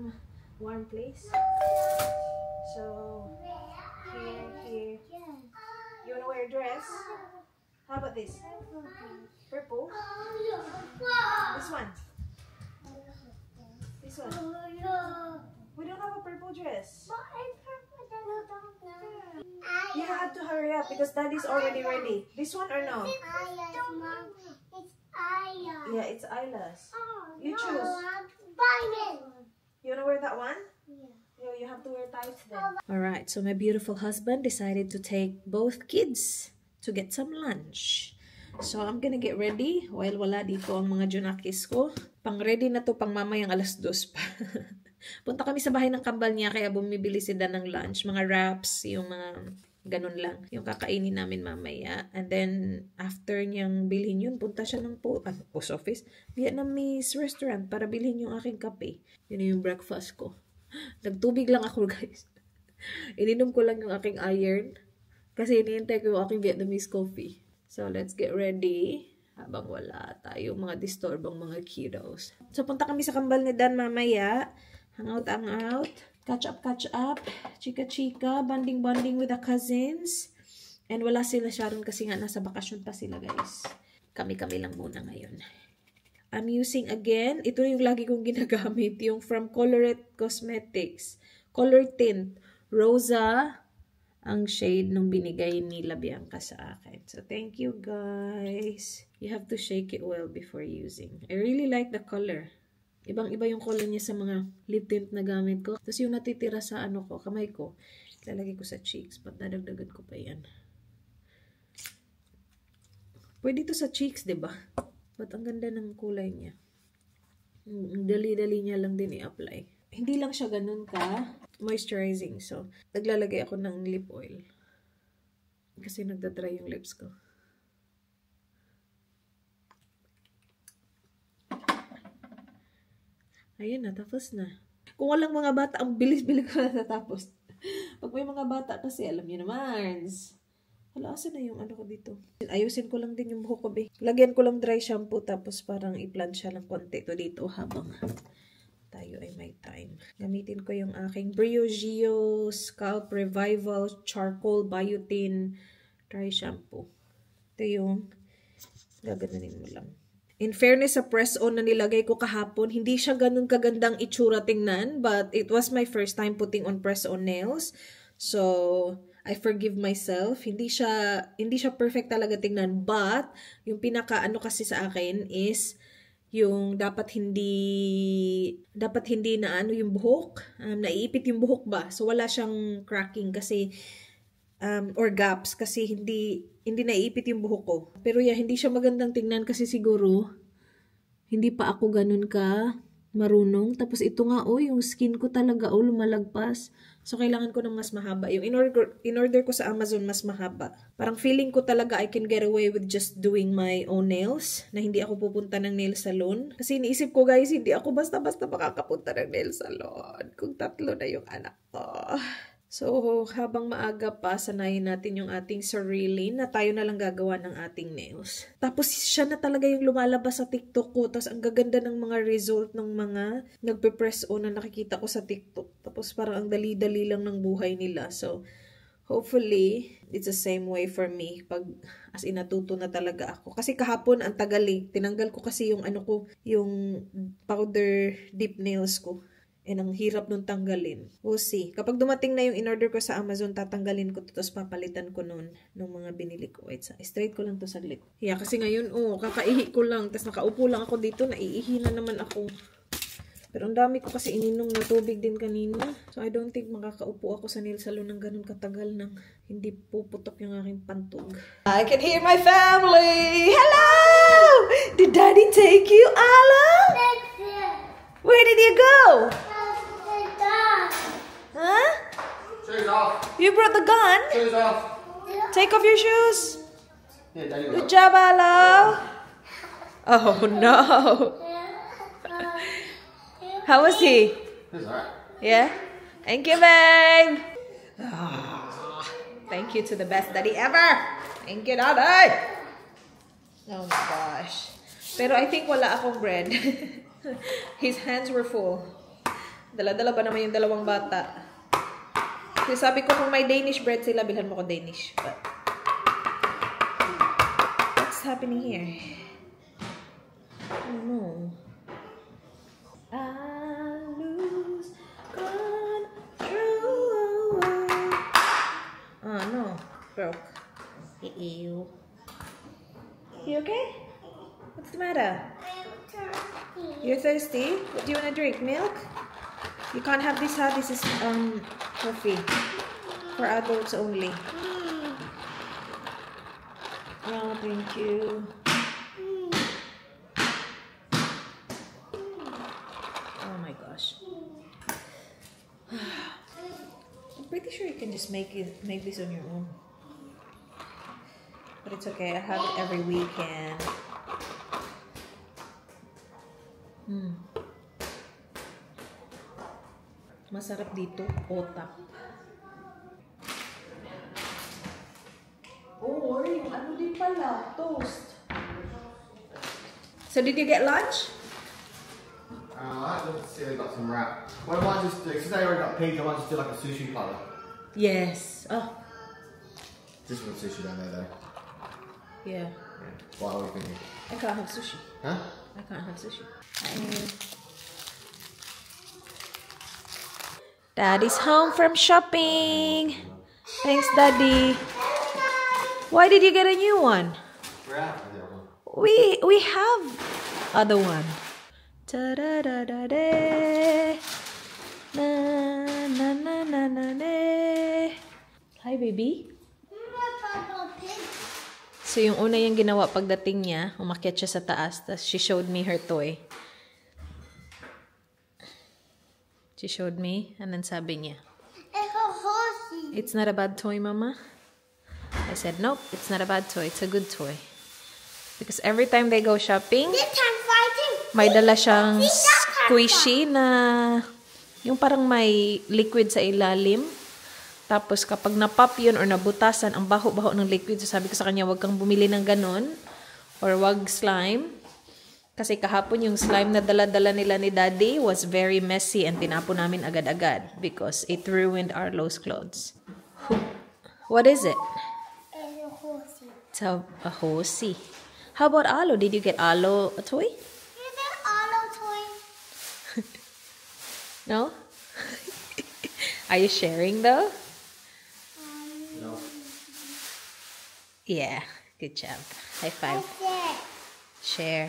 some warm place. So here. You wanna wear a dress? How about this? Purple? This one? This one? We don't have a purple dress. You have to hurry up because daddy's already ready. This one or no? Yeah, it's Isla's. You choose. You wanna wear that one? Yeah. You have to wear tights then. Alright, so my beautiful husband decided to take both kids to get some lunch. So I'm gonna get ready while wala dito ang mga junakis ko. Pang-ready na to pang mamayang 2:00 pa. Punta kami sa bahay ng kambal niya kaya bumibili sila ng lunch. Mga wraps, yung mga ganun lang. Yung kakainin namin mamaya. And then, after niyang bilhin yun, punta siya ng post office. Vietnamese restaurant para bilhin yung aking kape. Yun yung breakfast ko. Nagtubig lang ako, guys. Ininom ko lang yung aking iron. Kasi iniintay ko yung aking Vietnamese coffee. So, let's get ready. Habang wala tayo mga disturbang mga kiddos. So, punta kami sa kambal ni Dan mamaya. Hang out. Catch up. Chika, bonding with the cousins. And wala sila Sharon kasi nga nasa bakasyon pa sila, guys. Kami lang muna ngayon. I'm using again, ito yung lagi kong ginagamit, yung from Colorette Cosmetics. Color Tint. Rosa ang shade nung binigay ni Bianca sa akin. So, thank you, guys. You have to shake it well before using. I really like the color. Ibang-iba yung color niya sa mga lip tint na gamit ko. Tapos yung natitira sa kamay ko, lalagay ko sa cheeks. Dadagdagan ko pa yan. Pwede ito sa cheeks, diba? Ba't ang ganda ng kulay niya? Dali-dali niya lang din i-apply. Hindi lang siya ganun ka moisturizing. So, naglalagay ako ng lip oil. Kasi nagdadry yung lips ko. Ayun na, tapos na. Kung walang mga bata, ang bilis-bilis ko natatapos. Pag may mga bata kasi, alam niyo naman. Hala, asan na yung ko dito? Ayusin ko lang din yung buhok ko, be. Lagyan ko lang dry shampoo, tapos parang i-plansya lang konti to dito habang tayo ay may time. Gamitin ko yung aking Briogeo Scalp Revival Charcoal Biotin Dry Shampoo. Ito yung gaganunin mo lang. In fairness sa press-on na nilagay ko kahapon, hindi siya ganun kagandang itsura tingnan, but it was my first time putting on press-on nails. So, I forgive myself. Hindi siya perfect talaga tingnan, but yung pinaka kasi sa akin is yung dapat hindi na yung buhok, naiipit yung buhok ba? So, wala siyang cracking kasi or gaps kasi hindi naiipit yung buhok ko. Pero yeah, hindi siya magandang tingnan kasi siguro hindi pa ako ganun ka marunong. Tapos ito nga, yung skin ko talaga, lumalagpas. So, kailangan ko ng mas mahaba. Yung in-order ko sa Amazon, mas mahaba. Parang feeling ko talaga I can get away with just doing my own nails. Na hindi ako pupunta ng nail salon. Kasi iniisip ko, guys, hindi ako basta-basta makakapunta ng nail salon. Kung 3 na yung anak ko. So, habang maaga pa, sanayin natin yung ating sarili na tayo na lang gagawa ng ating nails. Tapos, siya na talaga yung lumalabas sa TikTok ko. Tapos, ang gaganda ng mga result ng mga nagpe-press on na nakikita ko sa TikTok. Tapos, parang ang dali-dali lang ng buhay nila. So, hopefully, it's the same way for me. Pag, as in, natuto na talaga ako. Kasi kahapon, ang tagal tinanggal ko kasi yung yung powder dip nails ko. And ang hirap nun tanggalin. We'll see. Kapag dumating na yung in-order ko sa Amazon, tatanggalin ko to, tapos papalitan ko nun ng mga binili ko. Wait, straight ko lang to saglit. Yeah, kasi ngayon, kakaihi ko lang. Tapos nakaupo lang ako dito, naiihi na naman ako. Pero ang dami ko kasi ininom na tubig din kanina. So I don't think makakaupo ako sa nail salon ng ganun katagal nang hindi puputok yung aking pantog. I can hear my family! Hello! Did Daddy take you, Ala? Where did you go? Huh? Shoes off. You brought the gun? Shoes off. Take off your shoes. Yeah, Daddy Good job, Ala. Oh, no. How was he? He's alright. Yeah? Thank you, babe. Thank you to the best daddy ever. Thank you, Daddy. Oh my gosh. Pero I think wala akong bread. His hands were full. Dala-dala ba naman yung dalawang bata? Kasi sabi ko kung may Danish bread sila, bilhan mo ko Danish. But, what's happening here? Oh no. I lose control. Oh no. Broke. Ew. You okay? What's the matter? I'm thirsty. You're thirsty? What do you want to drink? Milk? You can't have this, huh? This is coffee. For adults only. Oh, thank you. Oh my gosh. I'm pretty sure you can just make this on your own. But it's okay. I have it every weekend. Masarap dito, otap. Oh, yung ano din pala, toast. So did you get lunch? I have to see they got some wrap. What I might just do, since they already got pizza, I might just do like a sushi platter. Yes. Oh, Just for sushi down there though. yeah. What are we thinking? I can't have sushi. Huh? I can't have sushi. Daddy's home from shopping. Thanks, Daddy. Why did you get a new one? Wrap. We have other one. Da da da da da. Na na na na na na. Hi, baby. So yung una yung ginawa pagdating niya, umakyat siya sa taas, tapos she showed me her toy. She showed me, and then sabi niya, It's a horsey. "It's not a bad toy, Mama." I said, "Nope, it's not a bad toy. It's a good toy." Because every time they go shopping, This time fighting. may dala siyang squishy na yung parang may liquid sa ilalim. Tapos kapag napop yun or nabutasan, ang baho-baho ng liquid. So sabi ko sa kanya, wag kang bumili ng ganon or wag slime. Kasi kahapon yung slime na dala-dala nila ni Daddy was very messy and tinapon namin agad-agad because it ruined Arlo's clothes. What is it? It's a horsey. It's a horsey. How about Arlo? Did you get Arlo a toy? Is it Arlo toy? No? Are you sharing though? No. Yeah, good job. High five. What's that? Share.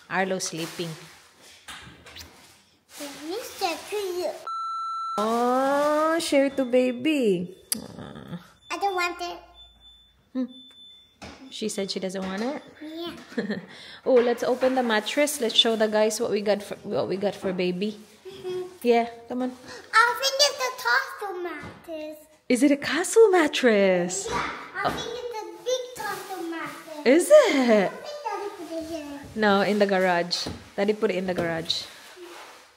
Arlo sleeping. Mr. Tree. Oh, share to baby. I don't want it. She said she doesn't want it. Yeah. Oh, let's open the mattress. Let's show the guys what we got for baby. Yeah, come on. I think it's a castle mattress. Is it a castle mattress? Yeah, I think it's a big castle mattress. Is it? I think Daddy put it here. No, in the garage. Daddy put it in the garage.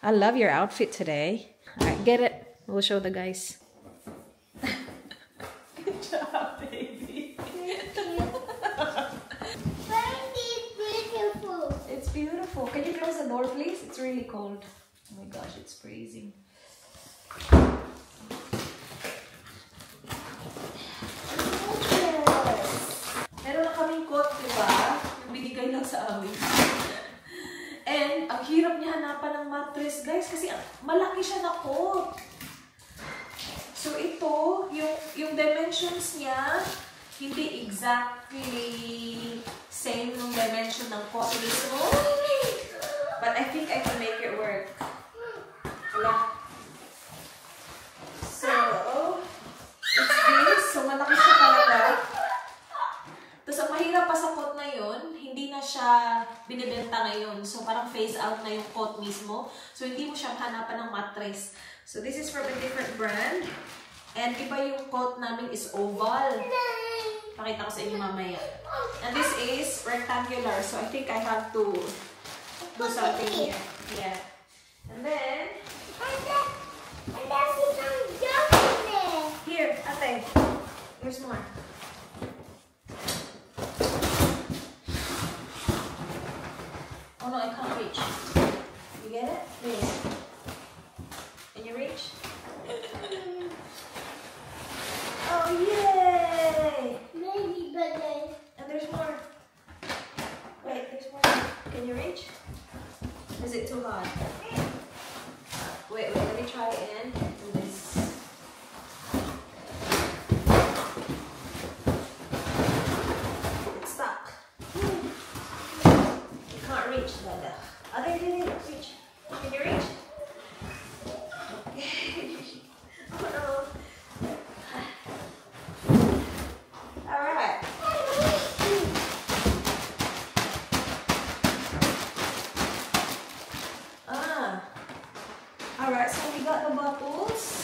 I love your outfit today. Alright, get it. We'll show the guys. Good job, baby. Very beautiful. It's beautiful. Can you close the door, please? It's really cold. Oh my gosh, it's freezing. Meron na kaming coat, diba? Yung binigay lang sa amin. And, ang hirap niya hanapan ng mattress, guys, kasi malaki siya na coat. So, ito, yung dimensions niya, hindi exactly same ng dimension ng coat mismo. But I think I can make it work. Wala. So, it's this. So, malaki siya talaga. Tapos, ang mahirap pa sa coat na yun, hindi na siya binibenta ngayon. So, parang phase out na yung coat mismo. So, hindi mo siya hanapan ng mattress. So, this is from a different brand. And iba yung coat namin is oval. Pakita ko sa inyo mamaya. And this is rectangular. So, I think I have to do something here. Yeah. And then, And there's some junk in there. here, ate. Here's more. Oh no, I can't reach. You get it? There. Can you reach? Is it too hard? Wait, let me try and do this. It's stuck. You can't reach, Dada. Reach. Can you reach? Oh no. Alright. Alright, so we got the bottles.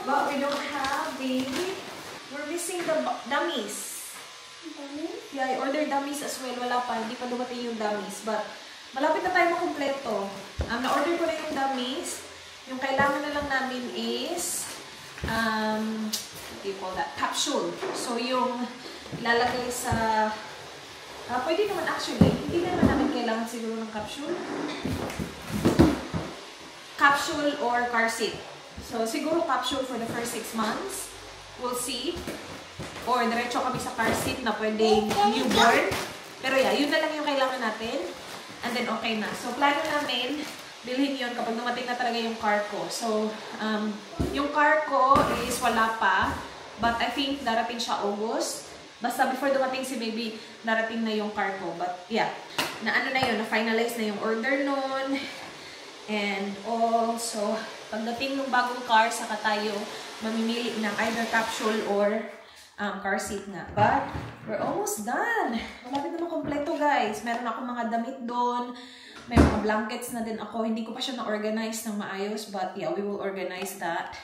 But we don't have we're missing the dummies. Yeah, I ordered dummies as well. Wala pa, hindi pa dumating yung dummies. But malapit na tayo makumpleto. Na-order ko na yung dummies. Yung kailangan na lang namin is what do you call that? Capsule. So yung ilalagay sa pwede naman actually. Hindi naman namin kailangan siguro ng capsule. Capsule or car seat. So siguro capsule for the first 6 months. We'll see. Or diretso kami sa car seat na pwedeng newborn. Pero yeah, yun na lang yung kailangan natin. And then okay na. So plano namin, bilhin yun kapag dumating na talaga yung car ko. So, yung car ko is wala pa. But I think darating siya August. Basta before dumating si baby, darating na yung car ko. But yeah, na ano na yun, na-finalize na yung order nun. And also, pagdating ng bagong car, saka tayo mamimili ng either capsule or car seat nga. But, we're almost done. Malapit naman kompleto, guys. Meron ako mga damit doon. May mga blankets na din ako. Hindi ko pa siya na-organize ng maayos. But, yeah, we will organize that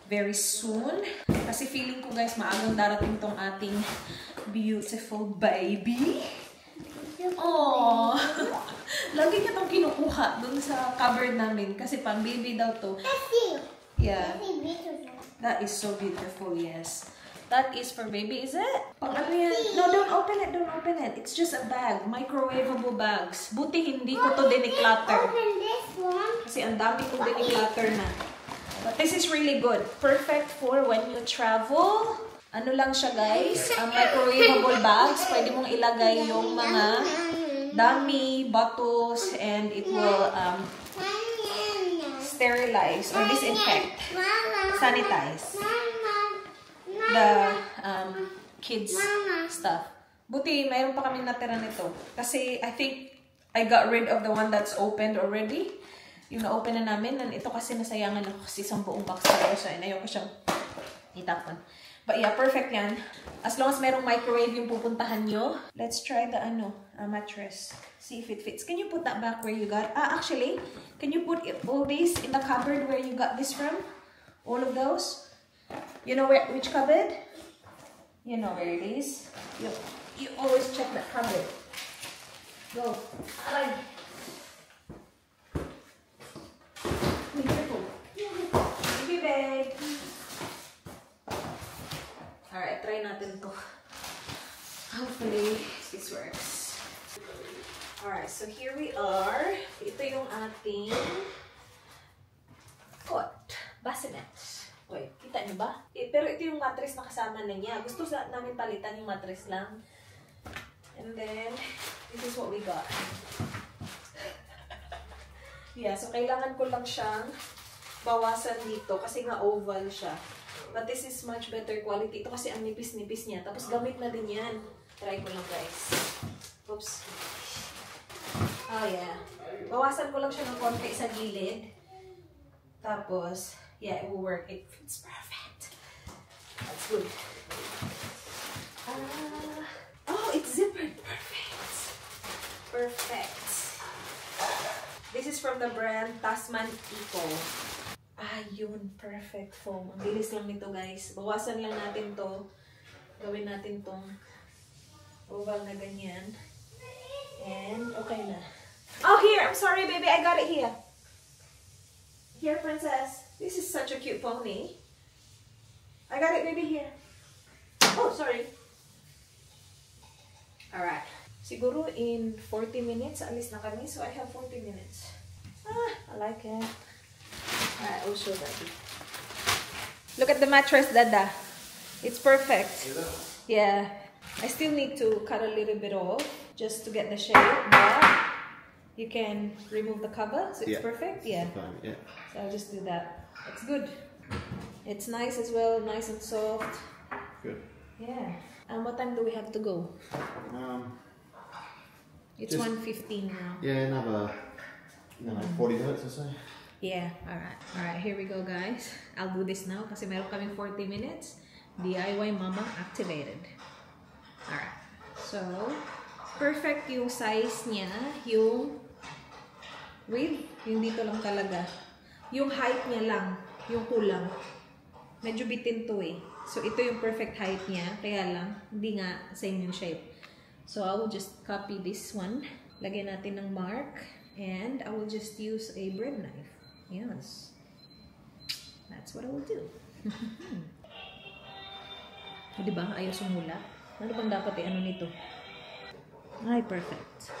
very soon. Kasi feeling ko, guys, maagang darating tong ating beautiful baby. Aww. Lagi niya itong kinukuha dun sa cupboard namin. Kasi pang baby daw to. Yeah. That is so beautiful, yes. That is for baby, is it? Pang ano yan? No, don't open it, don't open it. It's just a bag. Microwavable bags. Buti hindi ko to diniclutter. Open this one. Kasi ang dami kong diniclutter na. But this is really good. Perfect for when you travel. Ano lang siya, guys? Ang microwavable bags. Pwede mong ilagay yung mga dummy, bottles, and it will sterilize or disinfect. Sanitize the kids stuff. Buti, mayroon pa kaming natira nito. Kasi I think I got rid of the one that's opened already. Yung na-open na namin. And ito kasi nasayangan ako kasi isang buong box na so ayaw ko siyang itapon. But yeah, perfect yan. As long as merong microwave yung pupuntahan nyo. Let's try the mattress. See if it fits. Can you put that back where you got? Actually, can you put all these in the cupboard where you got this from? All of those? You know which cupboard? You know where it is. You always check that cupboard. Go. Aray. Be careful. Thank you, babe. Alright, try natin to. Hopefully, this works. Alright, so here we are. Ito yung ating bassinet. Wait, kita niyo ba? Pero ito yung mattress na kasama na niya. Gusto namin palitan yung mattress lang. And then, this is what we got. Yeah, so kailangan ko lang siyang bawasan dito kasi nga oval siya. But this is much better quality. Ito kasi ang nipis-nipis niya. Tapos gamit na din yan. Try ko lang, guys. Oops. Oh, yeah. Bawasan ko lang siya ng konti sa gilid. Tapos, yeah, it will work. It fits perfect. That's good. Oh, it's zippered. Perfect. Perfect. This is from the brand Tasman Eco. Yun. Perfect foam. Ang bilis lang nito, guys. Bawasan lang natin to. Gawin natin tong oval na ganyan. And, okay na. Oh, here! I'm sorry, baby. I got it here. Here, princess. This is such a cute pony. I got it, baby, here. Oh, sorry. Alright. Siguro in 40 minutes, alis na kami. So, I have 40 minutes. I like it. Alright, I'll show that. Look at the mattress, Dada. It's perfect. Yeah. I still need to cut a little bit off just to get the shape, but you can remove the cover, so it's perfect. Yeah. Fine, yeah. So I'll just do that. It's good. It's nice as well, nice and soft. Good. Yeah. And what time do we have to go? It's 1:15 now. Yeah, another 40 minutes or so. Yeah, alright, here we go guys. I'll do this now kasi meron kaming 40 minutes. DIY Mama activated. Alright, so perfect yung size niya, yung width, yung dito lang talaga. Yung height niya lang, yung kulang. Medyo bitin to eh. So ito yung perfect height niya, kaya lang, hindi nga same yung shape. So I will just copy this one. Lagyan natin ng mark. And I will just use a bread knife. Yes. That's what I will do. Diba? Ayaw sumula. Ano bang dapat ano nito? Ay, perfect.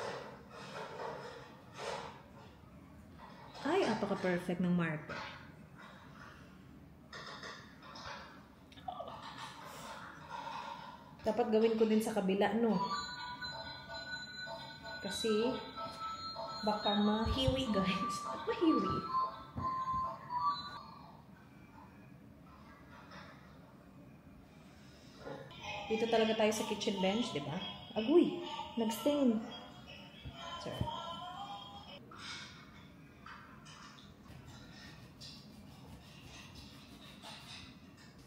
Ay, apaka-perfect ng marker. Dapat gawin ko din sa kabila, no? Kasi baka mahiwi, guys. Mahiwi. Dito talaga tayo sa kitchen bench, di ba? Agoy! Nag-stain. Sorry.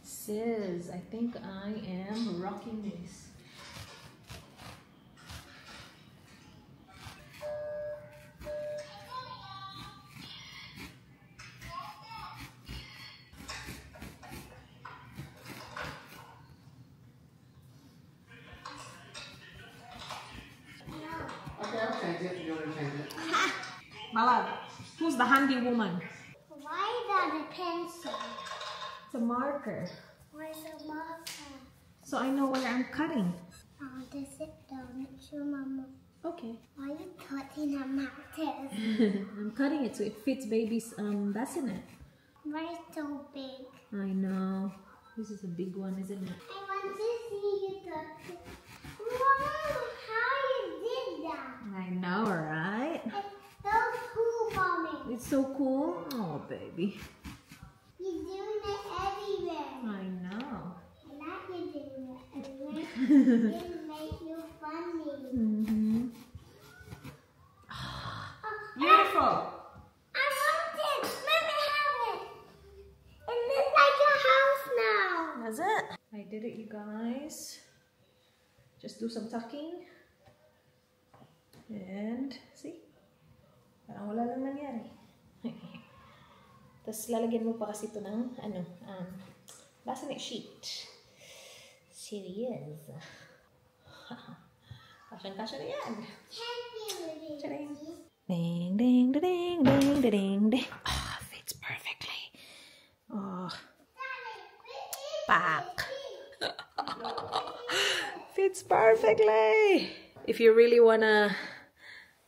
Sis, I think I am rocking this. Malad, who's the handy woman? Why is that a pencil? It's a marker. Why is a marker? So I know where I'm cutting. I want to sit down and show Mama. Okay. Why are you cutting a mountain? I'm cutting it so it fits baby's bassinet. Why is it so big? I know. This is a big one, isn't it? I want to see you cut it. Wow, how you did that? I know, right? It's so cool, Mommy. It's so cool. Oh, baby. You're doing it everywhere. I know. I like you doing it everywhere. It makes you funny. Mm-hmm. Oh, Beautiful. I want it. Let me have it. It looks like a house now. That's it. I did it, you guys. Just do some tucking. And, see? Parang wala lang nangyari. Tapos lalagyan mo pa kasi ito ng, bassinet sheet. Serious. Kasyang-kasya na yan. Charing. Ding, ding, ding, ding, ding, ding. Ah, fits perfectly. Oh. Pak. Fits perfectly. If you really wanna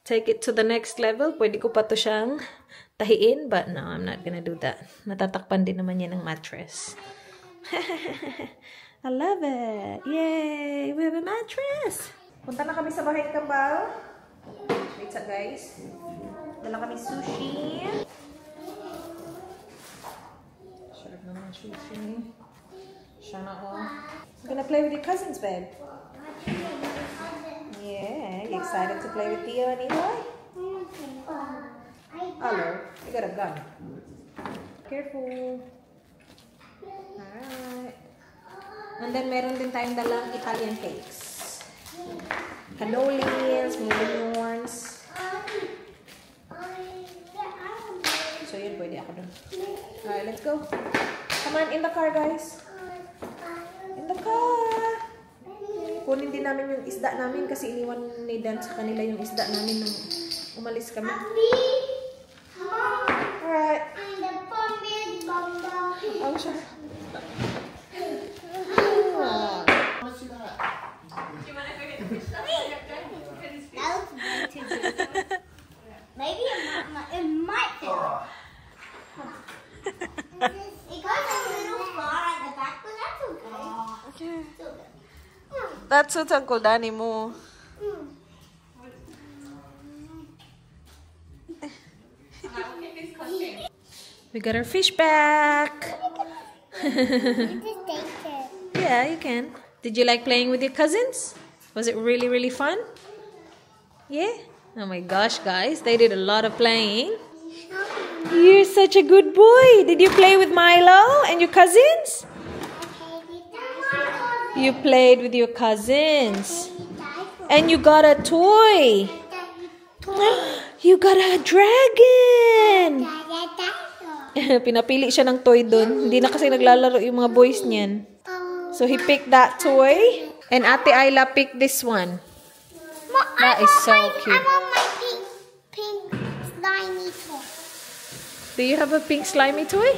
take it to the next level, pwede ko pa to siyang tahiin, but no, I'm not gonna do that. Natatakpan din naman yan ng mattress. I love it. Yay! We have a mattress! Punta na kami sa bahay Kambal. Wait sa guys. Dala kami sushi. Sarap naman sushi. Sana all. I'm gonna play with your cousins, babe. Yeah, you excited to play with Theo and Eli? Hello, you got a gun. Careful. Alright. And then meron din tayong dalang Italian cakes. Cannolis, millions. So yun, pwede ako dun. Alright, let's go. Come on, in the car, guys. In the car. Kunin din namin yung isda namin kasi iniwan ni Dan sa kanila yung isda namin nung umalis kami. Alright. Oh, sure. Maybe it might fit. It got a little far at the back, but that's okay. Okay. It's okay. That suits Uncle Danny mo. We got our fish back. Yeah, you can. Did you like playing with your cousins? Was it really, really fun? Yeah? Oh my gosh, guys. They did a lot of playing. You're such a good boy. Did you play with Milo and your cousins? You played with your cousins. And you got a toy. You got a dragon. Pinapili siya ng toy dun. Hindi na kasi naglalaro yung mga boys niyan. So he picked that toy. And Ate Ayla picked this one. That is so cute. I want my pink slimy toy. Do you have a pink slimy toy?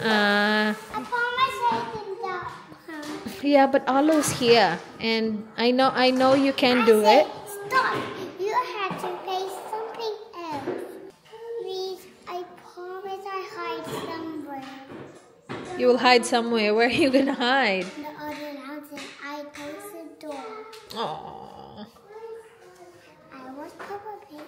I promise I can do. Yeah, but Alo's here. And I know you can do it. Stop. You have to pay something else. Please, I promise I hide somewhere. You will hide somewhere. Where are you gonna hide? The other house and I close the door. Aww. I was probably.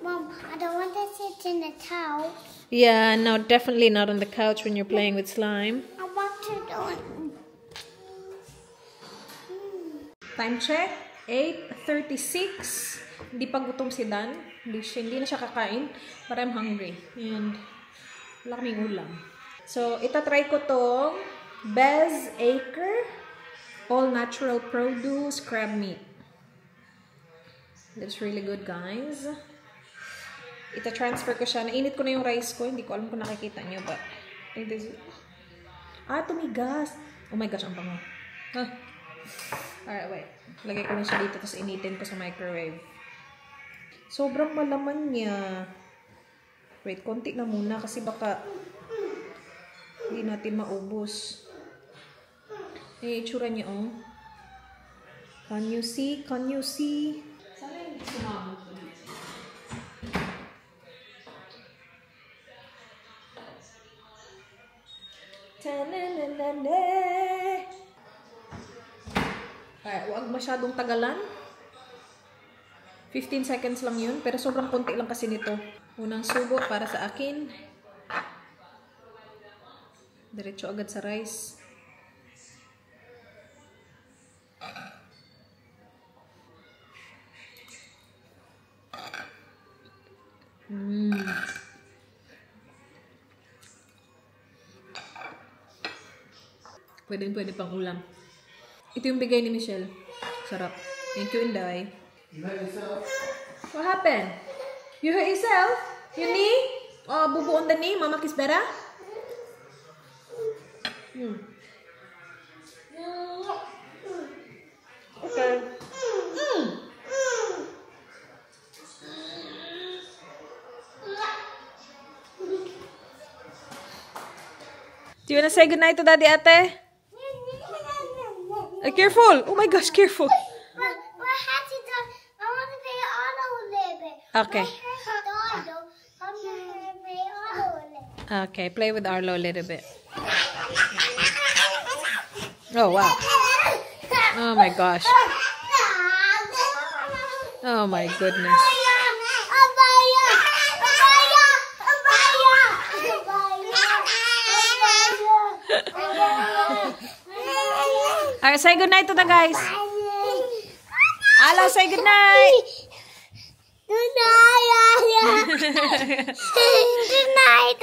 Mom, I don't want to sit in the couch. Yeah, no, definitely not on the couch when you're playing with slime. I want to do it. Time check, 8:36. Hindi pa gutom si Dan. Hindi na siya kakain. But I'm hungry. And wala kaming ulam. So, itatry ko tong Bez Acre All Natural Produce Crab Meat. That's really good, guys. Ita-transfer ko siya. Nainit ko na yung rice ko. Hindi ko alam kung nakikita nyo, but it is... tumigas. Oh my gosh, ang bango. Huh. Alright, wait. Lagay ko lang siya dito, tapos initin ko sa microwave. Sobrang malaman niya. Wait, konti na muna kasi baka hindi natin maubos. Ay, itsura niya, oh. Can you see? Can you see? Sana yung sumamot ko dito. Alright, huwag masyadong tagalan. 15 seconds lang yun, pero sobrang konti lang kasi nito. Unang subo para sa akin. Diretso agad sa rice. Pwede pang ulam. Ito yung bigay ni Michelle. Sarap. Thank you, Inday. You hurt yourself? What happened? You hurt yourself? Your knee? Oh, bubu on the knee? Mama kiss better? Okay. Do you want to say goodnight to Daddy, Ate? Careful! Oh my gosh, careful! Okay. Okay, play with Arlo a little bit. Oh, wow. Oh my gosh. Oh my goodness. Alright, say goodnight to the guys. Hello, say goodnight. Good night. Good night.